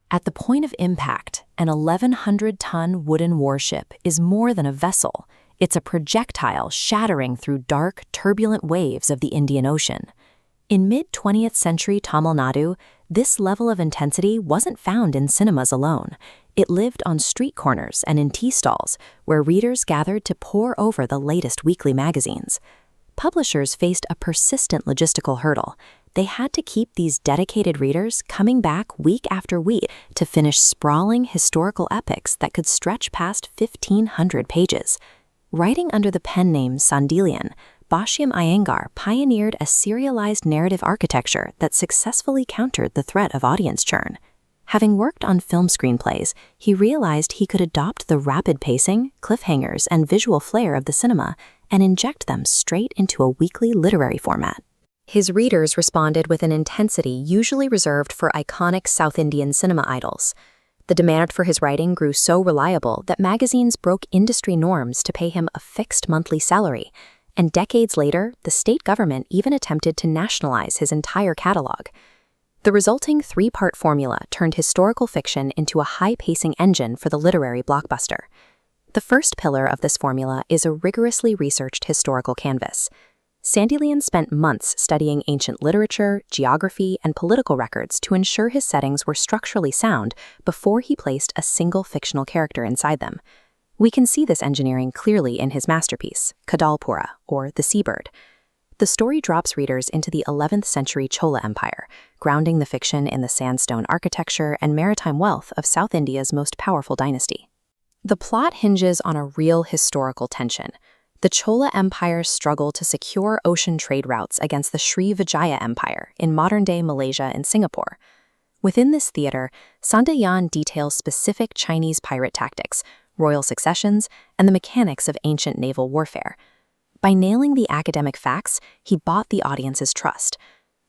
At the point of impact, an 1,100-ton wooden warship is more than a vessel. It's a projectile shattering through dark, turbulent waves of the Indian Ocean. In mid-20th century Tamil Nadu, this level of intensity wasn't found in cinemas alone. It lived on street corners and in tea stalls, where readers gathered to pore over the latest weekly magazines. Publishers faced a persistent logistical hurdle. They had to keep these dedicated readers coming back week after week to finish sprawling historical epics that could stretch past 1,500 pages. Writing under the pen name Sandilyan, Basham Iyengar pioneered a serialized narrative architecture that successfully countered the threat of audience churn. Having worked on film screenplays, he realized he could adopt the rapid pacing, cliffhangers, and visual flair of the cinema and inject them straight into a weekly literary format. His readers responded with an intensity usually reserved for iconic South Indian cinema idols. The demand for his writing grew so reliable that magazines broke industry norms to pay him a fixed monthly salary, and decades later, the state government even attempted to nationalize his entire catalog. The resulting three-part formula turned historical fiction into a high-pacing engine for the literary blockbuster. The first pillar of this formula is a rigorously researched historical canvas. Sandilyan spent months studying ancient literature, geography, and political records to ensure his settings were structurally sound before he placed a single fictional character inside them. We can see this engineering clearly in his masterpiece, Kadalpura, or The Seabird. The story drops readers into the 11th century Chola Empire, grounding the fiction in the sandstone architecture and maritime wealth of South India's most powerful dynasty. The plot hinges on a real historical tension. The Chola Empire's struggle to secure ocean trade routes against the Sri Vijaya Empire in modern-day Malaysia and Singapore. Within this theater, Sandilyan details specific Chinese pirate tactics, royal successions, and the mechanics of ancient naval warfare. By nailing the academic facts, he bought the audience's trust.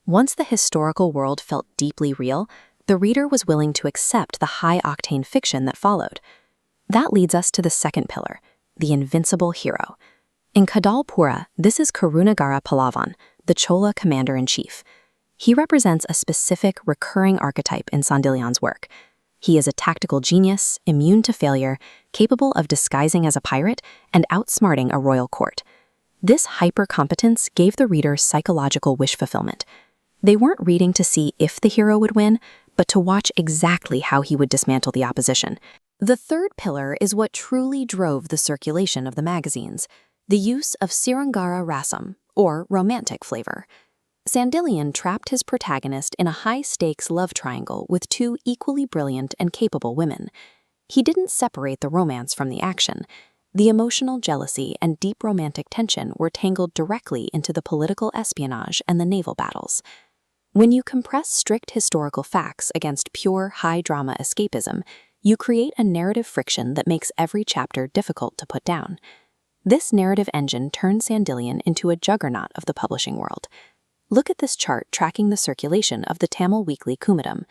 Once the historical world felt deeply real, the reader was willing to accept the high-octane fiction that followed. That leads us to the second pillar, the invincible hero. In Kadalpura, this is Karunagara Pallavan, the Chola commander-in-chief. He represents a specific, recurring archetype in Sandilyan's work. He is a tactical genius, immune to failure, capable of disguising as a pirate, and outsmarting a royal court. This hyper-competence gave the reader psychological wish fulfillment. They weren't reading to see if the hero would win, but to watch exactly how he would dismantle the opposition. The third pillar is what truly drove the circulation of the magazines, the use of Srangara Rasam, or romantic flavor. Sandilyan trapped his protagonist in a high-stakes love triangle with two equally brilliant and capable women. He didn't separate the romance from the action. The emotional jealousy and deep romantic tension were tangled directly into the political espionage and the naval battles. When you compress strict historical facts against pure high-drama escapism, you create a narrative friction that makes every chapter difficult to put down. This narrative engine turned Sandilyan into a juggernaut of the publishing world. Look at this chart tracking the circulation of the Tamil weekly Kumadam.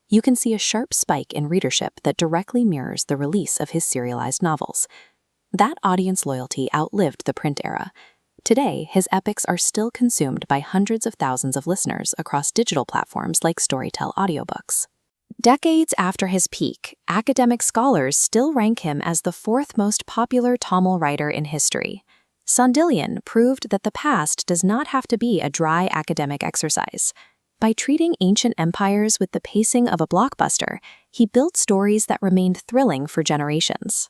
You can see a sharp spike in readership that directly mirrors the release of his serialized novels. That audience loyalty outlived the print era. Today, his epics are still consumed by hundreds of thousands of listeners across digital platforms like Storytel audiobooks. Decades after his peak, academic scholars still rank him as the fourth most popular Tamil writer in history. Sandilyan proved that the past does not have to be a dry academic exercise. By treating ancient empires with the pacing of a blockbuster, he built stories that remained thrilling for generations.